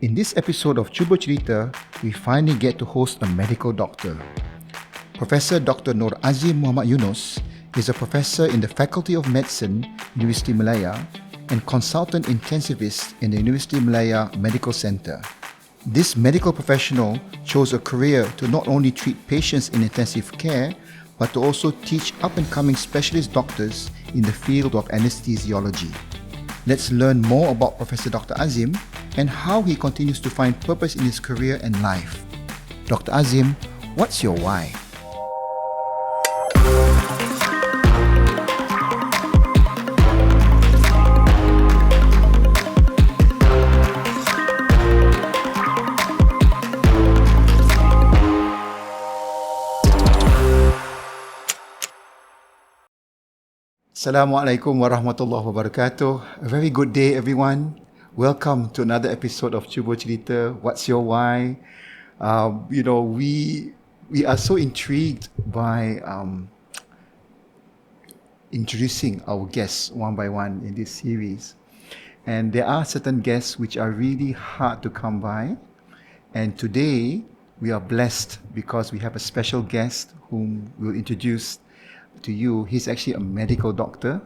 In this episode of Cuba Cerita, we finally get to host a medical doctor. Professor Dr. Nur Azim Muhammad Yunos is a professor in the Faculty of Medicine, University Malaya, and Consultant Intensivist in the University Malaya Medical Center. This medical professional chose a career to not only treat patients in intensive care, but to also teach up-and-coming specialist doctors in the field of anesthesiology. Let's learn more about Professor Dr. Azim and how he continues to find purpose in his career and life. Dr. Azim, what's your why? Assalamualaikum warahmatullahi wabarakatuh. A very good day, everyone. Welcome to another episode of Cuba Cerita. What's your why? We are so intrigued by introducing our guests one by one in this series. And there are certain guests which are really hard to come by. And today, we are blessed because we have a special guest whom we'll introduce to you. He's actually a medical doctor,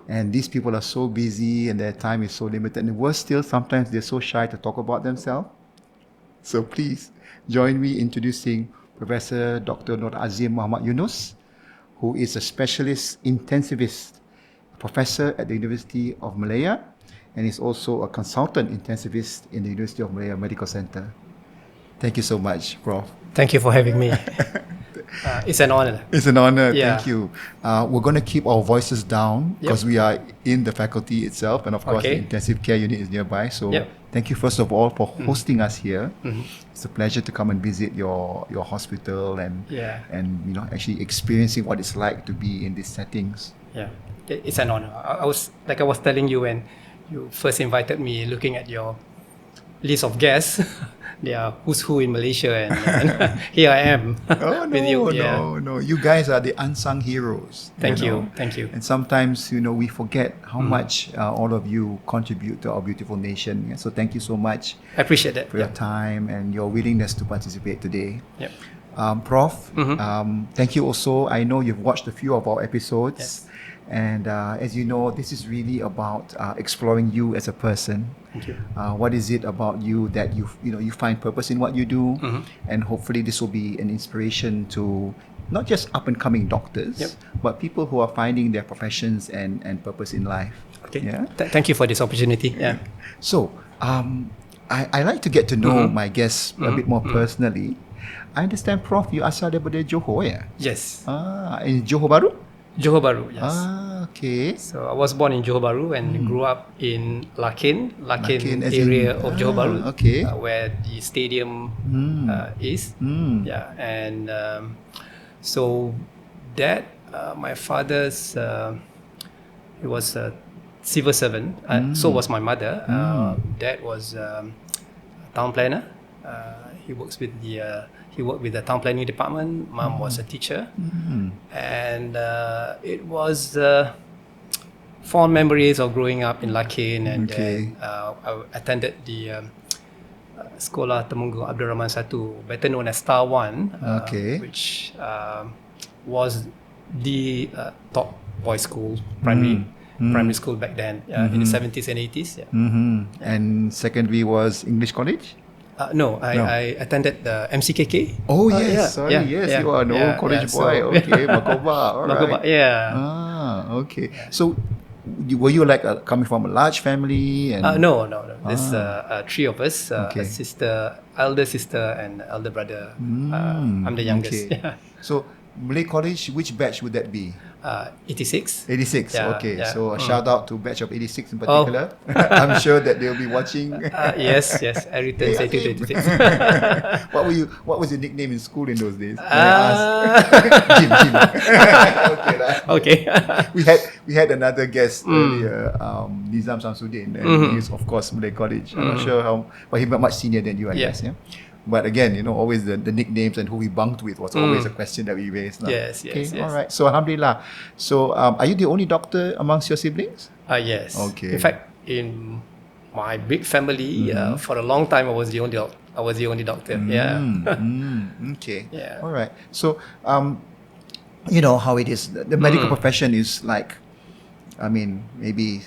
and these people are so busy and their time is so limited, and worse still, sometimes they're so shy to talk about themselves. So please join me introducing Professor Dr. Nur Azim Muhammad Yunos, who is a specialist intensivist professor at the University of Malaya, and is also a consultant intensivist in the University of Malaya Medical Center. Thank you so much, Prof. Thank you for having me. It's an honor. It's an honor. Yeah. Thank you. We're going to keep our voices down because we are in the faculty itself, and of course the intensive care unit is nearby. So thank you first of all for hosting us here. It's a pleasure to come and visit your hospital and actually experiencing what it's like to be in these settings. Yeah, it's an honor. I was telling you when you first invited me, looking at your list of guests. They are who's who in Malaysia, and here I am with you. No. You guys are the unsung heroes. Thank you. And sometimes, we forget how much all of you contribute to our beautiful nation. So thank you so much. I appreciate that. For your time and your willingness to participate today. Yep. Prof, thank you also. I know you've watched a few of our episodes. Yes. And as you know, this is really about exploring you as a person. Thank you. What is it about you that you find purpose in what you do? And hopefully this will be an inspiration to not just up-and-coming doctors, but people who are finding their professions and purpose in life. Okay. Yeah? Thank you for this opportunity. Yeah. So, I like to get to know my guests a bit more personally. I understand, Prof, you asal daripada Johor, ya? Yes. In Johor Bahru? Johor Bahru, yes. Okay. So I was born in Johor Bahru and grew up in Lakin area of Johor Bahru, where the stadium is. Yeah, and so that my father's he was a civil servant. So was my mother. Dad was a town planner. He worked with the town planning department. Mom was a teacher, and it was fond memories of growing up in Lakin, and I attended the Sekolah Temenggung Abdul Rahman 1, better known as Star 1, which was the top boys' school, primary school back then, in the 70s and 80s. And secondary was English College? No, I attended the MCKK. Oh yes, you are an old college boy. Okay, Makoba, all right. Makoba, okay. So, were you like coming from a large family? And No. There's three of us: elder sister, and elder brother. I'm the youngest. So, Malay College, which batch would that be? 86. 86, So a shout out to batch of 86 in particular. I'm sure that they'll be watching. Yes. I returned 86. What was your nickname in school in those days? Jim. Okay. We had another guest earlier, Nizam Samsudin, and he's of course Malay College. I'm not sure how, but he's much senior than you, I guess. Yeah. But again, always the nicknames and who we bunked with was always a question that we raised. Yes. All right. So, alhamdulillah. So, are you the only doctor amongst your siblings? Yes. Okay. In fact, in my big family, for a long time, I was the only doctor. Yeah. Okay. Yeah. All right. So, you know how it is. The medical profession is like, I mean, maybe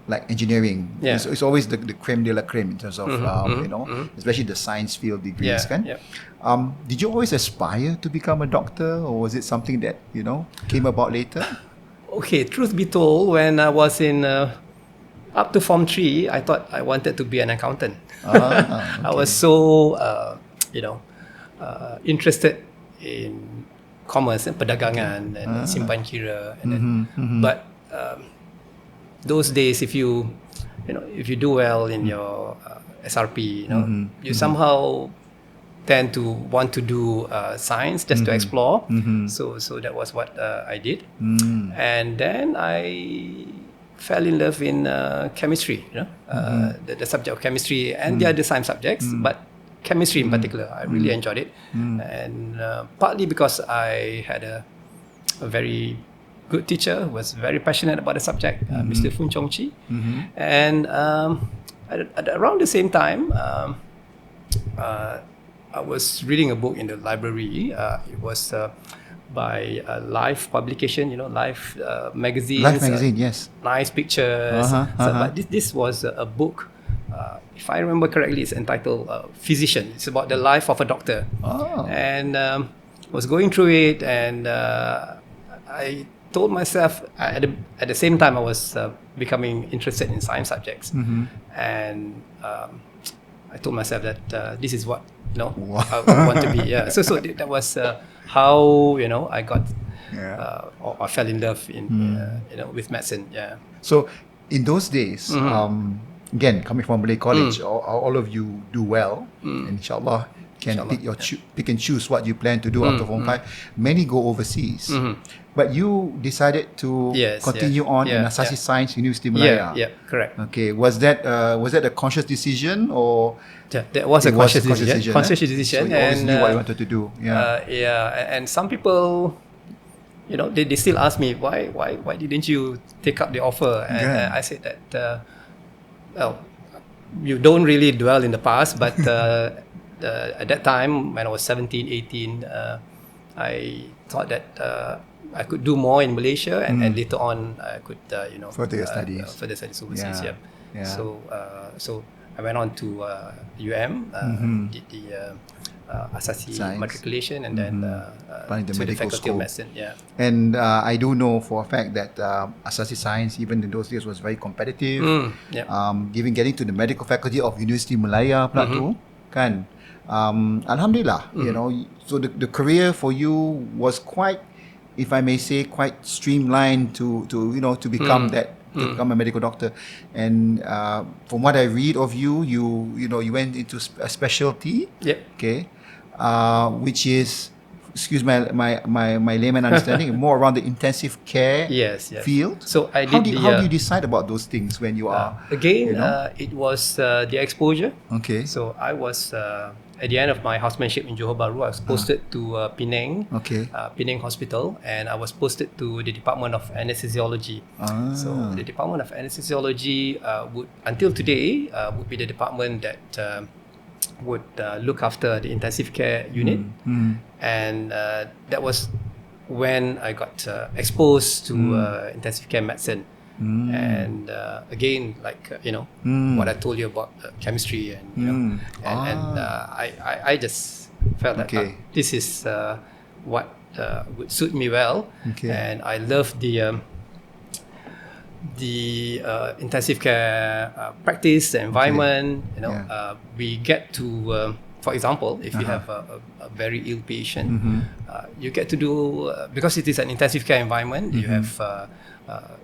like engineering. Yeah. It's always the creme de la creme in terms of, you know, especially the science field degrees. Yeah. Did you always aspire to become a doctor, or was it something that, you know, came about later? Okay, truth be told, when I was in up to Form 3, I thought I wanted to be an accountant. Okay. I was so, interested in commerce and perdagangan and simpan kira. And then, but those days, if you do well in your SRP, you somehow tend to want to do science just to explore. So that was what I did. And then I fell in love in chemistry, the subject of chemistry and the other science subjects, but chemistry in particular, I really enjoyed it. And partly because I had a very good teacher who was very passionate about the subject, Mr. Fun Chong Chi. And at around the same time, I was reading a book in the library. It was by Life publication, Life magazine. Life magazine, yes. Nice pictures. But this was a book. If I remember correctly, it's entitled Physician. It's about the life of a doctor. And was going through it, and I told myself at the same time I was becoming interested in science subjects, and I told myself that this is what I want to be. Yeah. So that was how I got or I fell in love in with medicine. Yeah. So in those days, again coming from Malay College, all of you do well, and inshallah can pick and choose what you plan to do after Form 5. Many go overseas, but you decided to continue on in Asasi Science University Malaya. Yeah, correct. Okay, was that a conscious decision, or that was a conscious decision? Conscious decision, so you always knew what you wanted to do. And some people, they still ask me why didn't you take up the offer? And I said that well, you don't really dwell in the past, but at that time when I was 17, 18, I thought that I could do more in Malaysia, and later on I could further studies overseas. Yeah. So I went on to did the Asasi matriculation, and then to the Faculty of Medicine. Yeah. And I do know for a fact that Asasi Science, even in those days, was very competitive. Getting to the medical faculty of University Malaya Plateau, kan. Alhamdulillah, so the career for you was quite, if I may say, quite streamlined to become that, to become a medical doctor. And from what I read of you, you went into a specialty, okay, which is, excuse my layman understanding, more around the intensive care field. So I did. How do you decide about those things when you are it was the exposure. Okay. So I was at the end of my housemanship in Johor Bahru, I was posted to Penang, Penang Hospital, and I was posted to the Department of Anesthesiology. So the Department of Anesthesiology would, until today, would be the department that would look after the intensive care unit, and that was when I got exposed to intensive care medicine. And again, like what I told you about chemistry, and I just felt that this is what would suit me well, and I love the intensive care practice, the environment. We get to, for example, if you have a very ill patient, you get to do, because it is an intensive care environment, you have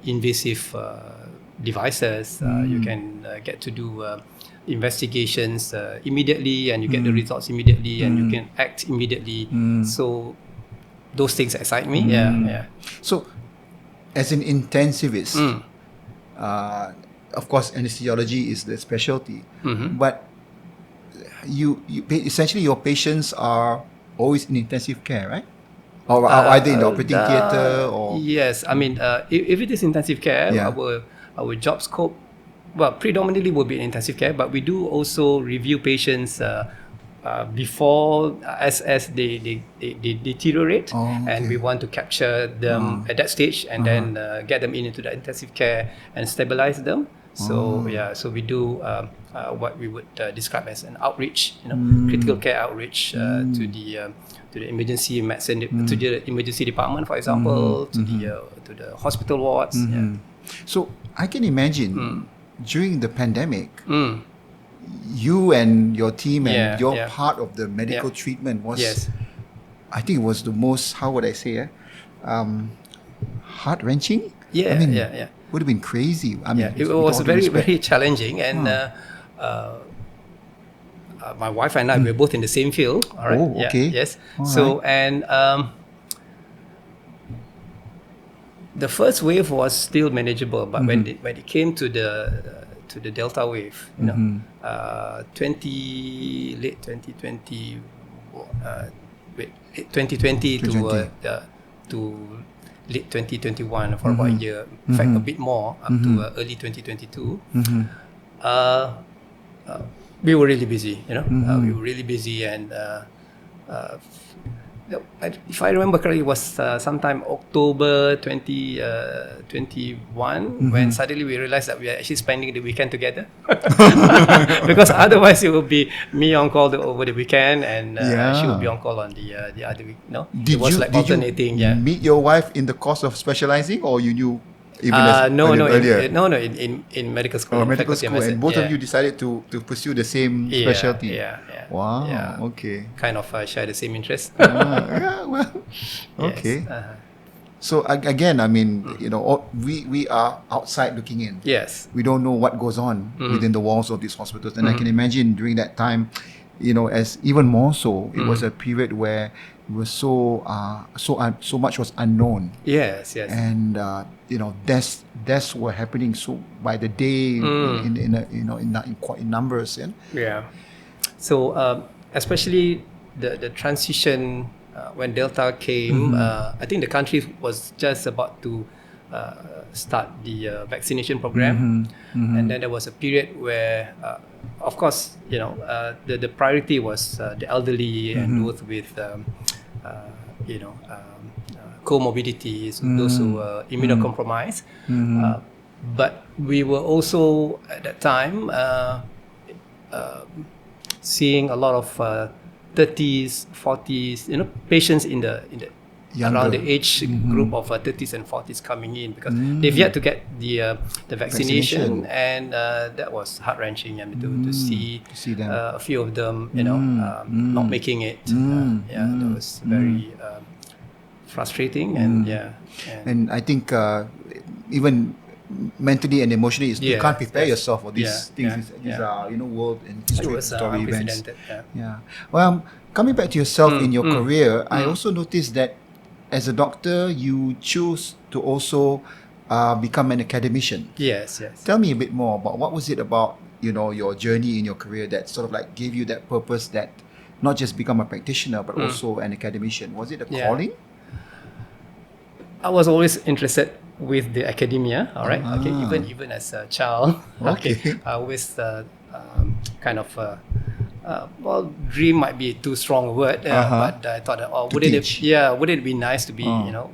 invasive devices. You can get to do investigations immediately, and you get the results immediately, and you can act immediately. So those things excite me. So as an intensivist, of course anesthesiology is the specialty, but you essentially your patients are always in intensive care, right? Or either in the operating theatre, or yes, I mean if it is intensive care, our job scope well, predominantly will be in intensive care, but we do also review patients before as they deteriorate, and we want to capture them at that stage, and then get them into the intensive care and stabilize them. So so we do what we would describe as an outreach, critical care outreach to the emergency medicine, to the emergency department, for example, to the hospital wards. So I can imagine during the pandemic, you and your team and your part of the medical treatment was, I think it was the most, how would I say, heart-wrenching? Would have been crazy. I mean, it was very, very challenging, and my wife and I were both in the same field. All right. So and the first wave was still manageable, but when it came to the Delta wave, late 2020 to late 2021 for about a year, in fact a bit more, up to early 2022. We were really busy, we were really busy, and if I remember correctly, it was sometime October 2021 when suddenly we realized that we are actually spending the weekend together. Because otherwise it would be me on call over the weekend, and she would be on call on the other week. It was like alternating. Did you meet your wife in the course of specializing, or you knew even earlier? In medical school. Medical school, and both of you decided to pursue the same specialty. Wow. Okay. Kind of share the same interest. Okay. So again, I mean, we are outside looking in. Yes. We don't know what goes on within the walls of these hospitals, and I can imagine during that time, as even more so, it was a period where it was so much was unknown. Yes. And deaths were happening so by the day in numbers. So especially the transition when Delta came, I think the country was just about to start the vaccination program, and then there was a period where, of course, the priority was the elderly and those with comorbidities, those who were immunocompromised. But we were also at that time seeing a lot of 30s, 40s, patients in the around the age group of 30s and 40s coming in, because they've yet to get the vaccination, and that was heart-wrenching. I mean, to see them. A few of them, not making it. That was very frustrating, and I think even mentally and emotionally, you can't prepare yourself for these things. These are world and history events. Well, coming back to yourself in your career, I also noticed that as a doctor, you choose to also become an academician. Yes. Tell me a bit more about what was it about your journey in your career that sort of like gave you that purpose, that not just become a practitioner but also an academician. Was it a calling? I was always interested with the academia, all right. Even as a child, I always kind of dream might be too strong a word, but I thought that wouldn't it be nice to be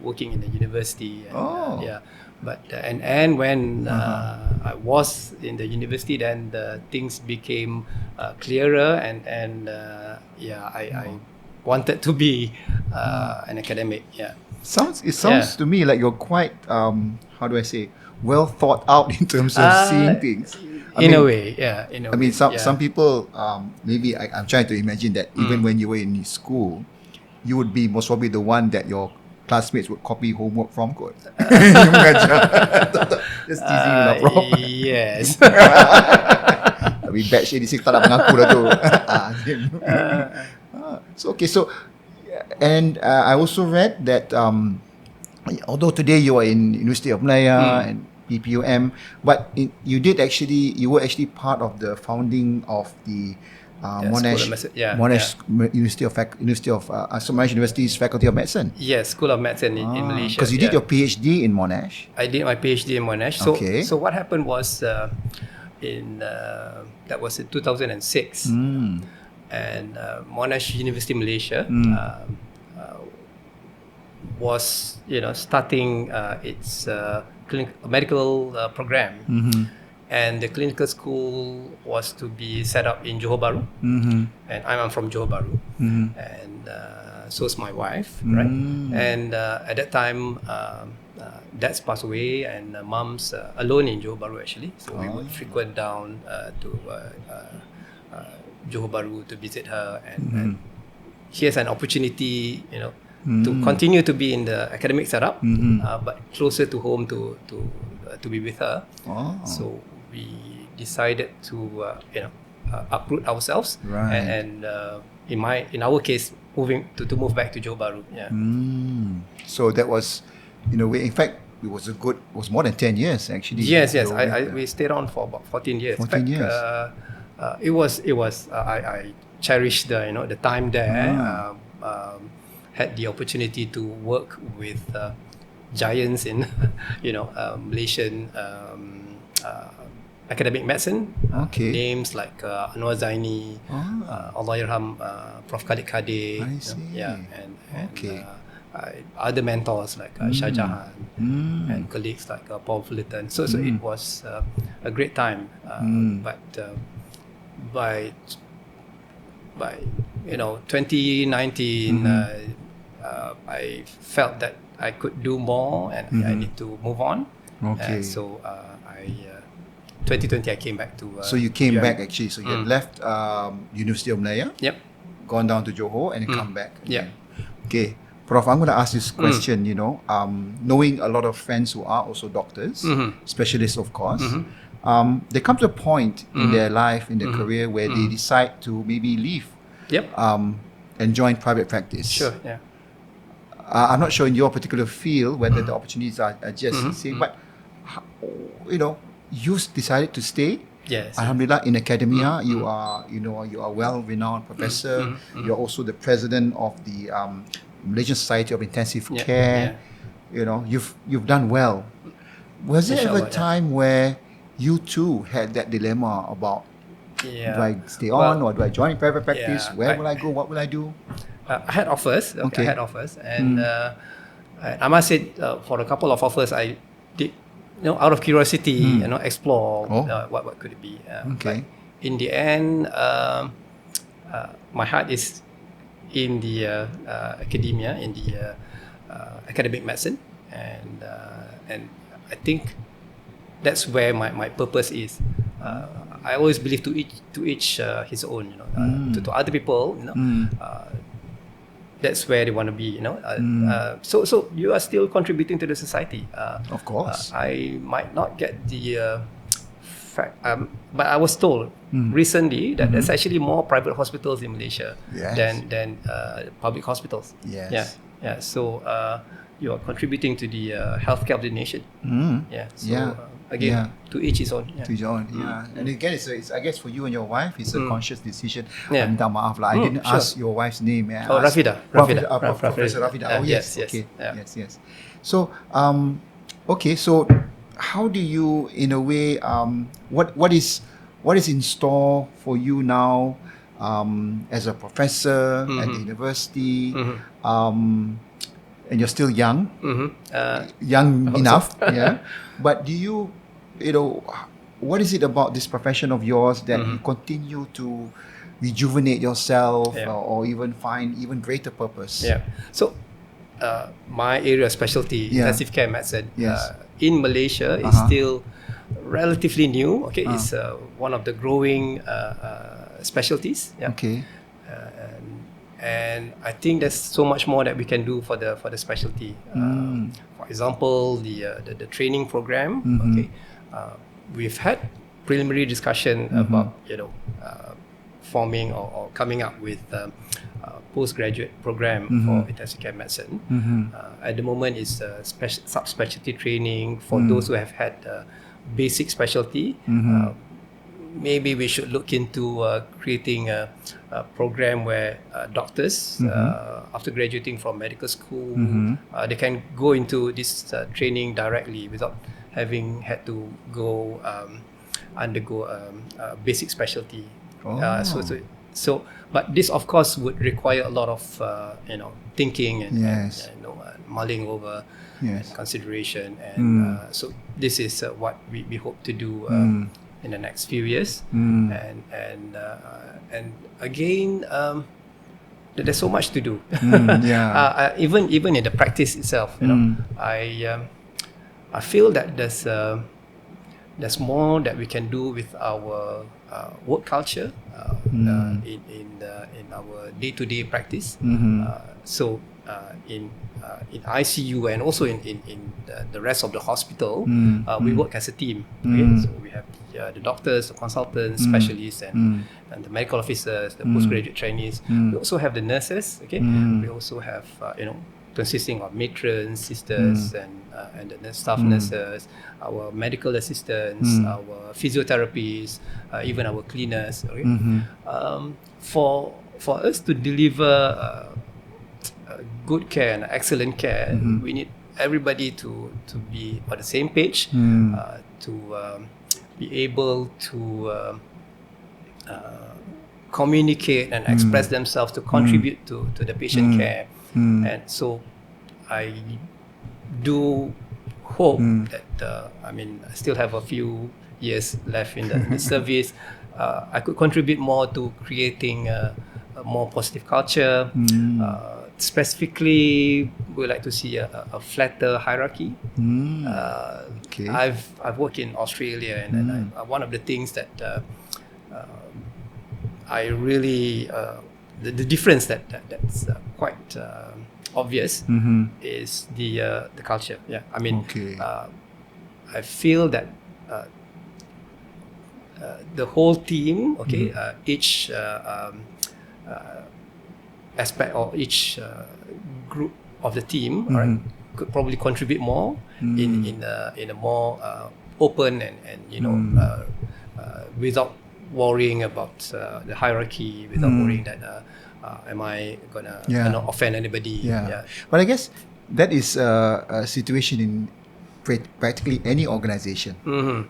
working in the university, and, but and when I was in the university, then things became clearer, and I wanted to be an academic. It sounds to me like you're quite how do I say, well thought out in terms of seeing things. In a way. I mean, some people, maybe I'm trying to imagine that even when you were in school, you would be most probably the one that your classmates would copy homework from kot. Just teasing you lah, Prof. Yes. Tapi batch 86 tak nak mengaku dah tu. So and I also read that although today you are in University of Malaya and PPUM, but you were actually part of the founding of the Monash University's Faculty of Medicine. Yes, School of Medicine in Malaysia. Because you did your PhD in Monash. I did my PhD in Monash. So what happened was that was in 2006, and Monash University Malaysia was starting its medical program, and the clinical school was to be set up in Johor Bahru, and I'm from Johor Bahru, and so is my wife, right? And at that time, dad's passed away, and mom's alone in Johor Bahru actually, so we would frequent down to Johor Bahru to visit her, and she has an opportunity, to continue to be in the academic setup, but closer to home to be with her. So we decided to uproot ourselves, and in our case, to move back to Johor Bahru. Yeah. So that was, in fact, it was more than 10 years actually. Yes. We stayed on for about 14 years. 14 years. It was. I cherished the time there. Had the opportunity to work with giants in Malaysian academic medicine. Names like Anwar Zaini, Allahyarham Prof Khalid Kadir, and other mentors like Shah Jahan, and colleagues like Paul Fullerton. So it was a great time. But by 2019, I felt that I could do more, and I need to move on. So 2020 I came back to. So you came back actually. So you had left University of Malaya. Yep. Gone down to Johor and then come back. Yeah. Okay, Prof, I'm going to ask this question. Knowing a lot of friends who are also doctors, specialists, of course. There comes a point in their life, in their career, where they decide to maybe leave. Yep. And join private practice. Sure. Yeah. I'm not sure in your particular field whether the opportunities are just the same, but you decided to stay. Yes. Alhamdulillah, in academia, you are a well-renowned professor. You're also the president of the Malaysian Society of Intensive Care. You've done well. Was there ever a time where you too had that dilemma about, do I stay on or do I join private practice? Where will I go? What will I do? I had offers. I had offers, and I must say, for a couple of offers, I did, out of curiosity, explore what could it be. But in the end, my heart is in the academia, in the academic medicine, and I think that's where my purpose is. I always believe to each his own. To other people, that's where they want to be. So you are still contributing to the society. Of course. I might not get the fact, but I was told recently that there's actually more private hospitals in Malaysia than public hospitals. Yes. Yeah. So you are contributing to the healthcare of the nation. Again, to each his own. To his own, And again, it's I guess for you and your wife, it's a conscious decision. Minta maaf lah, I didn't ask your wife's name. Rafida. Professor Rafida. Yes. Okay. Yes. So, so how do you, in a way, what is in store for you now as a professor at the university? And you're still young, young enough, But do you, what is it about this profession of yours that you continue to rejuvenate yourself or even find even greater purpose? So, my area of specialty, intensive care medicine, in Malaysia is still relatively new. It's one of the growing specialties. And I think there's so much more that we can do for the specialty. For example, the training program. We've had preliminary discussion about forming or coming up with postgraduate program for intensive care medicine. At the moment, it's subspecialty training for those who have had basic specialty. Maybe we should look into creating a program where doctors, after graduating from medical school, they can go into this training directly without having had to go undergo a basic specialty. But this of course would require a lot of thinking and, mulling over and consideration, and so this is what we hope to do in the next few years, and again there's so much to do. Even in the practice itself, I feel that there's more that we can do with our work culture in our day-to-day practice. In ICU and also in the rest of the hospital, we work as a team. So we have the doctors, the consultants, specialists, and the medical officers, the postgraduate trainees. We also have the nurses. We also have consisting of matrons, sisters, and the staff nurses, our medical assistants, our physiotherapists, even our cleaners. For us to deliver good care and excellent care, we need everybody to be on the same page, to be able to communicate and express themselves, to contribute to the patient care. And so I do hope that I still have a few years left in the service. I could contribute more to creating a more positive culture. Specifically, we like to see a flatter hierarchy. I've worked in Australia, and one of the things that I really the difference that's quite obvious is the culture. I feel that the whole team, each aspect or each group of the team, could probably contribute more in a more open and without worrying about the hierarchy, without worrying that am I gonna offend anybody? But I guess that is a situation in practically any organization.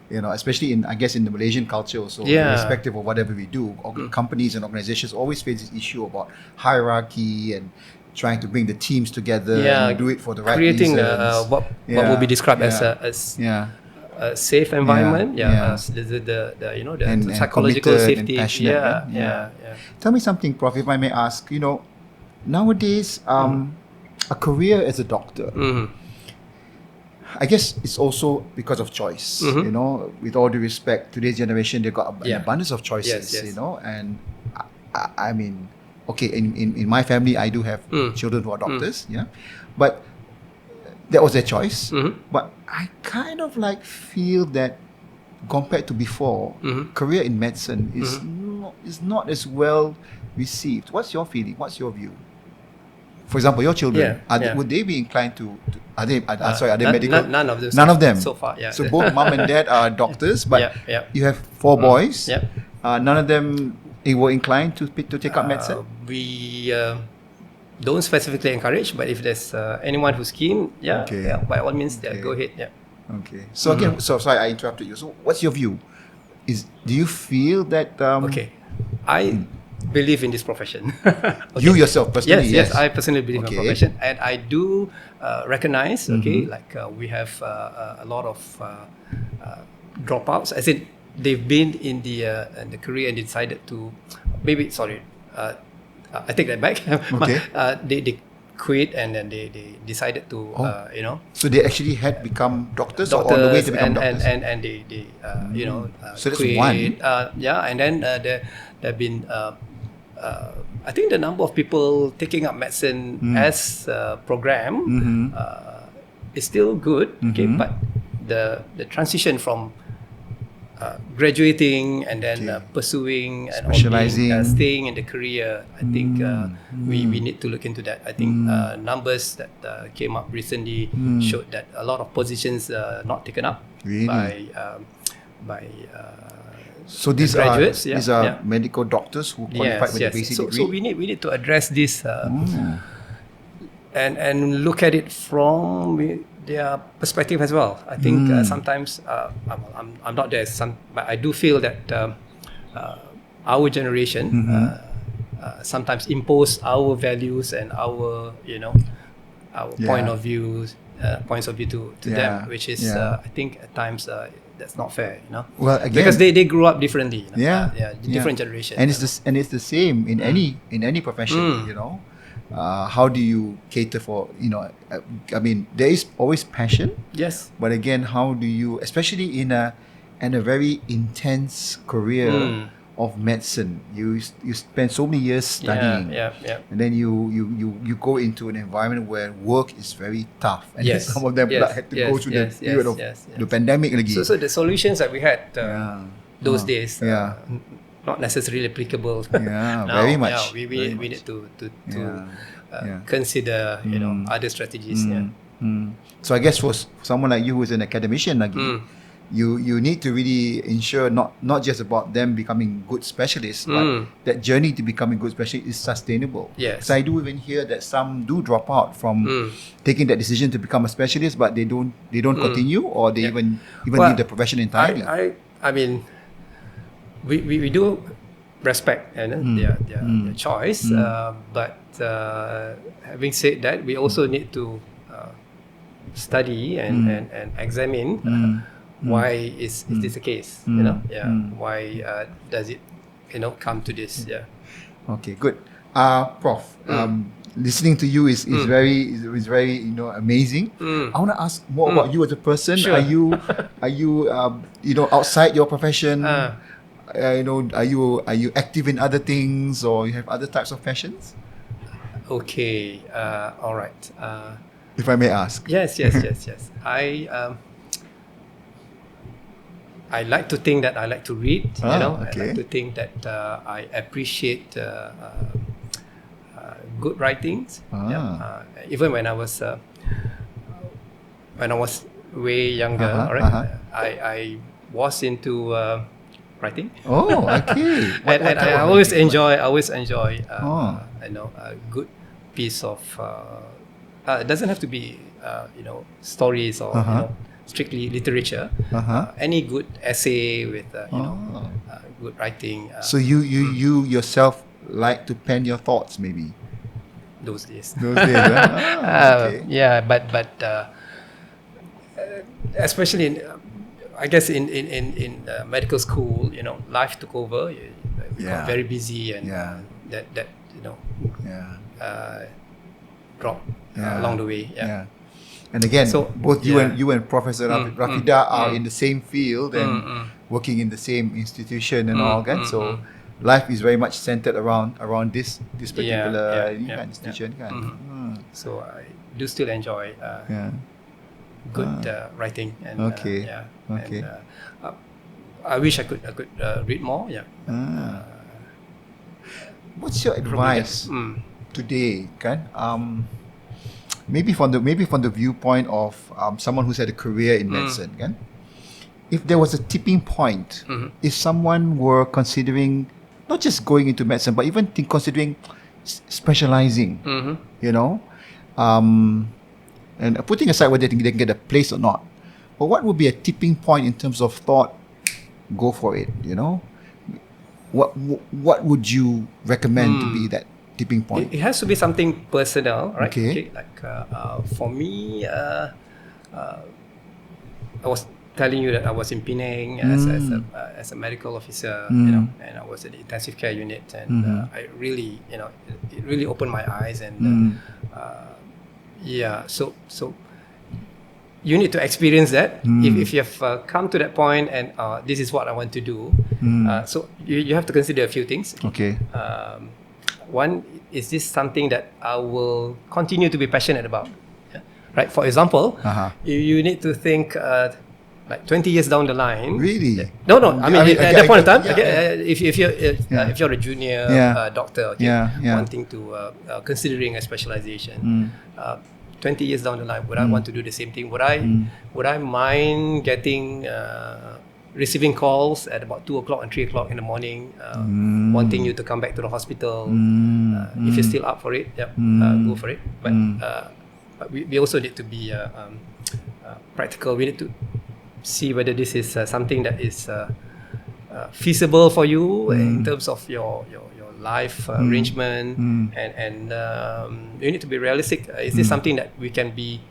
Especially in the Malaysian culture also, irrespective of whatever we do, companies and organizations always face this issue about hierarchy and trying to bring the teams together and do it for the right reasons. Creating what would be described as a safe environment, the psychological safety. Tell me something, Prof, if I may ask. Nowadays, a career as a doctor, I guess it's also because of choice. With all due respect, today's generation, they've got an abundance of choices. And I mean, in my family, I do have children who are doctors. But that was their choice. But I kind of feel that compared to before, career in medicine is not as well received. What's your feeling? What's your view? For example, your children, would they be inclined to are they medical? None of them. None of them. So far, So both mom and dad are doctors, but you have 4 boys. None of them were inclined to take up medicine. We don't specifically encourage, but if there's anyone who's keen, by all means, go ahead. Okay. So again, sorry I interrupted you. So what's your view? Do you feel that? I believe in this profession. You yourself personally? Yes, I personally believe in the profession, and I do recognize. We have a lot of dropouts. As in, they've been in the career and decided to I take that back. They quit and then they decided to So they actually had become doctors or on the way to become doctors. And they so that's quit. one. And then there have been I think the number of people taking up medicine as a program is still good. But the transition from graduating and then pursuing and specializing, staying in the career, I think we need to look into that. I think numbers that came up recently showed that a lot of positions are not taken up by so these graduates. These are medical doctors who qualified with a basic degree. So we need to address this and look at it from their perspective as well. I think sometimes I'm not there, but I do feel that our generation sometimes impose our values and our point of views, points of view to them, which is I think at times that's not fair, Well, again, because they grew up differently, different generation, and it's the same in any profession, how do you cater for, I mean, there is always passion. Yes. But again, how do you, especially in a very intense career of medicine, you spend so many years studying, and then you go into an environment where work is very tough, and some of them had to go through the period of the pandemic again. So the solutions that we had those days, not necessarily applicable. Now, very much. We need to consider other strategies. So I guess for someone like you who's an academician again, you need to really ensure not just about them becoming good specialists, but that journey to becoming good specialist is sustainable. Yes. So I do even hear that some do drop out from taking that decision to become a specialist, but they don't continue, or they even leave the profession entirely. I mean, we do respect their choice, but having said that, we also need to study and examine why is this the case? Why does it come to this? Okay, good. Prof, listening to you is very amazing. I want to ask more about you as a person. Sure. Are you outside your profession? Are you active in other things, or you have other types of passions? Okay. All right. If I may ask. Yes. I like to think that I like to read. Okay. I like to think that I appreciate good writings. Even when I was way younger, I was into writing. Oh, okay. and I always enjoy a good piece of. It doesn't have to be stories or strictly literature. Any good essay with good writing. So you yourself like to pen your thoughts, maybe. Those days. Okay. Yeah, but especially I guess in medical school, life took over. You got very busy, and that dropped along the way. And again, so, both you and Professor Rafida are in the same field and working in the same institution and all that. So life is very much centered around this particular institution. So I do still enjoy good writing. And, And, I wish I could read more. What's your advice today, Kan? Maybe from the viewpoint of someone who's had a career in medicine, Kan? If there was a tipping point, if someone were considering not just going into medicine, but even considering specializing, and putting aside whether they can get a place or not, but what would be a tipping point in terms of thought? Go for it. What would you recommend to be that tipping point? It has to be something personal, right? Okay. Like for me, I was telling you that I was in Penang as a medical officer, and I was at the intensive care unit, and I really, it really opened my eyes, and so you need to experience that. If you have come to that point and this is what I want to do, so you have to consider a few things. Okay. One, is this something that I will continue to be passionate about? Right. For example, you need to think like 20 years down the line. Really? No. I mean, at that point in time, if you're a junior doctor, wanting to considering a specialization, 20 years down the line, would I want to do the same thing? Would I mind getting receiving calls at about 2 o'clock and 3 o'clock in the morning, wanting you to come back to the hospital? If you're still up for it, go for it. But we also need to be practical. We need to see whether this is something that is feasible for you in terms of your life arrangement, and you need to be realistic. Is this something that we can be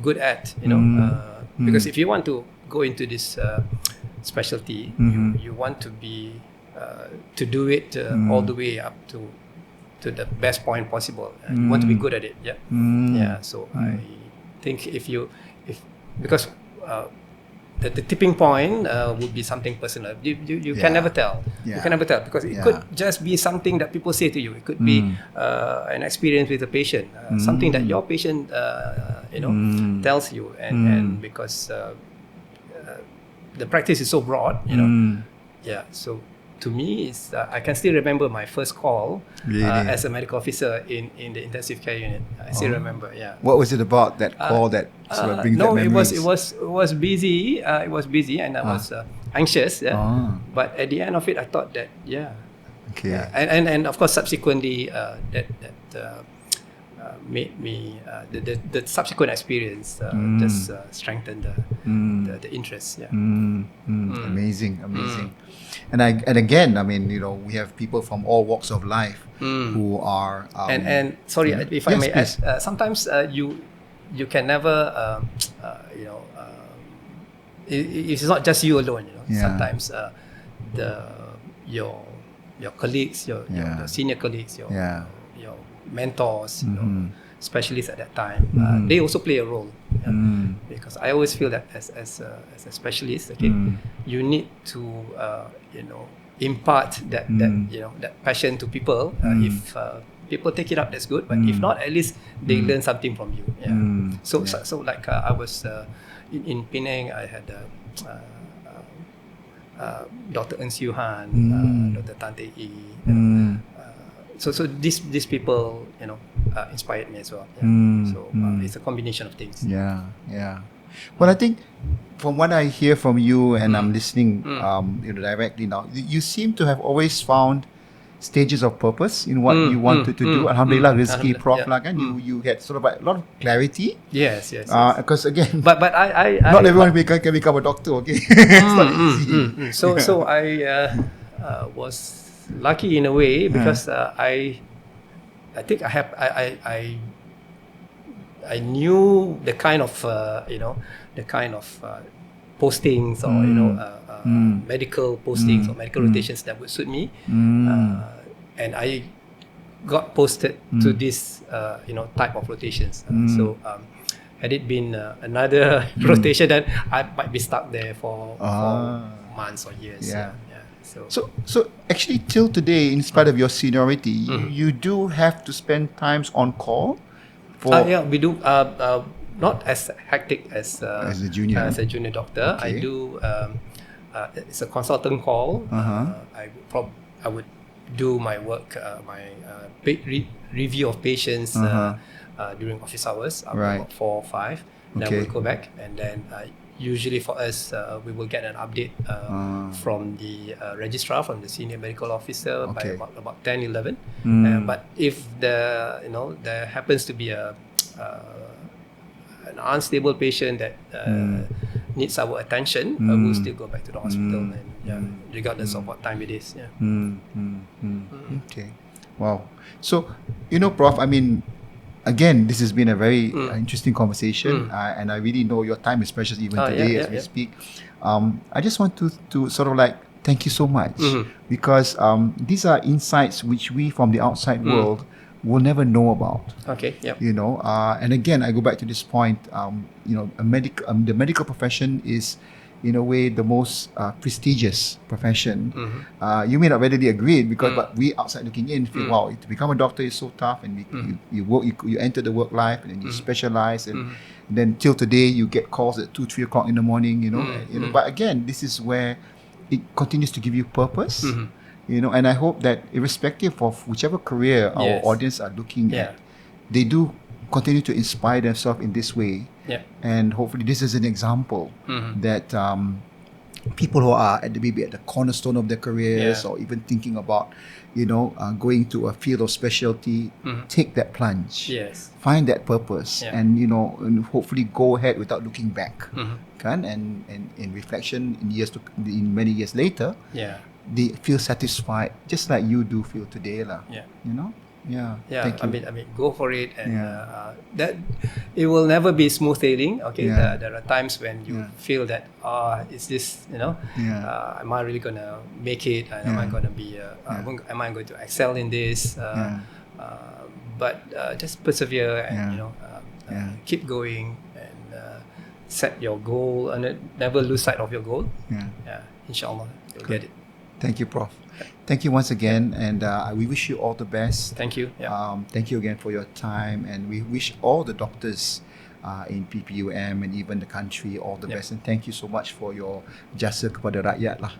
good at? Because if you want to go into this specialty, you want to be to do it all the way up to the best point possible. You want to be good at it. So I think because the tipping point would be something personal. You can never tell. You can never tell, because it could just be something that people say to you. It could be an experience with a patient, something that your patient tells you, and because the practice is so broad, so to me, it's I can still remember my first call as a medical officer in the intensive care unit. I still remember. What was it about that call that sort of brings that memories? it was busy. It was busy, and I was anxious. But at the end of it, I thought that and of course subsequently that made me the subsequent experience just strengthened the interest. Amazing. And again, I mean, we have people from all walks of life who are and sorry if I may add, sometimes you can never it's not just you alone. Sometimes your colleagues, your senior colleagues, your mentors, specialists at that time, they also play a role. Because I always feel that as a specialist, you need to impart that passion to people. If people take it up, that's good. But if not, at least they learn something from you. So like I was in Penang, I had Dr. Eun Siu Han, Dr. Tan Tae Yi. So these people inspired me as well. So it's a combination of things. Well, I think from what I hear from you, and I'm listening directly now, you seem to have always found stages of purpose in what you wanted to do. Alhamdulillah, rezeki Prof lah kan. You had sort of a lot of clarity. Yes. Because again, but I not everyone can become a doctor. Okay, it's not easy. So I was lucky in a way, because I think I knew the kind of postings or medical postings or medical rotations that would suit me, and I got posted to this type of rotations. So had it been another rotation, then I might be stuck there for months or years. So actually, till today, in spite of your seniority, you do have to spend times on call. We do. Not as hectic as a junior doctor. I do. It's a consultant call. I would do my work, my review of patients during office hours, up to about 4 or 5. Then we'll go back, and then usually for us, we will get an update from the registrar, from the senior medical officer by about 10, 11. But if there happens to be an unstable patient that needs our attention, we'll still go back to the hospital, and regardless of what time it is. Okay. Wow. So, Prof, I mean, again, this has been a very interesting conversation, and I really know your time is precious even today as we speak. I just want to sort of like thank you so much, because these are insights which we from the outside world will never know about. And again, I go back to this point. The medical profession is, in a way, the most prestigious profession. You may not readily agree, because but we outside looking in feel, wow, to become a doctor is so tough, and you enter the work life, and then you specialize, and then till today you get calls at 2-3 o'clock in the morning. But again, this is where it continues to give you purpose. And I hope that irrespective of whichever career our audience are looking at, they do continue to inspire themselves in this way. And hopefully this is an example that people who are maybe at the cornerstone of their careers, or even thinking about, going to a field of specialty, take that plunge. Yes. Find that purpose, and and hopefully go ahead without looking back. And in reflection, in many years later, they feel satisfied, just like you do feel today, lah. Thank you. I mean, go for it, and that it will never be smooth sailing. Okay, there are times when you feel that, is this, am I really gonna make it? And am I gonna be? Am I going to excel in this? But just persevere and keep going, and set your goal, and never lose sight of your goal. Inshallah, you'll get it. Thank you, Prof. Thank you once again, and we wish you all the best. Thank you. Thank you again for your time, and we wish all the doctors in PPUM and even the country all the best. And thank you so much for your jasa kepada rakyat lah.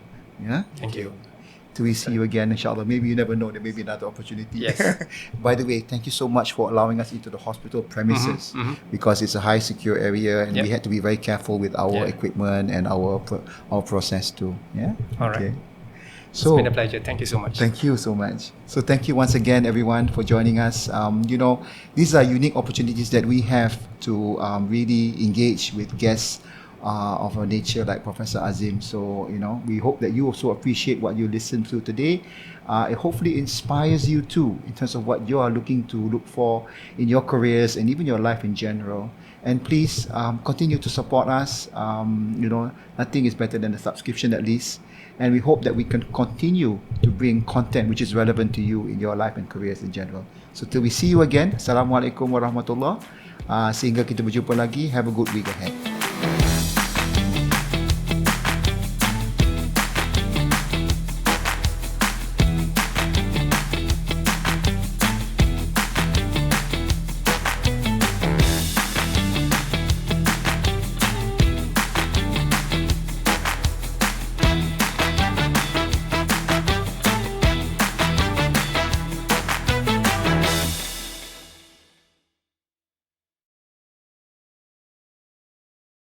Thank you. Till we see you again, inshallah. Maybe you never know, there may be another opportunity. Yes. By the way, thank you so much for allowing us into the hospital premises, because it's a high secure area, and we had to be very careful with our equipment and our process too. All right. Okay. So, it's been a pleasure. Thank you so much. Thank you so much. So thank you once again, everyone, for joining us. These are unique opportunities that we have to really engage with guests of a nature like Professor Azim. So, we hope that you also appreciate what you listened to today. It hopefully inspires you too, in terms of what you are looking to look for in your careers and even your life in general. And please continue to support us. Nothing is better than a subscription, at least. And we hope that we can continue to bring content which is relevant to you in your life and careers in general. So till we see you again, Assalamualaikum warahmatullahi. Sehingga kita berjumpa lagi. Have a good week ahead.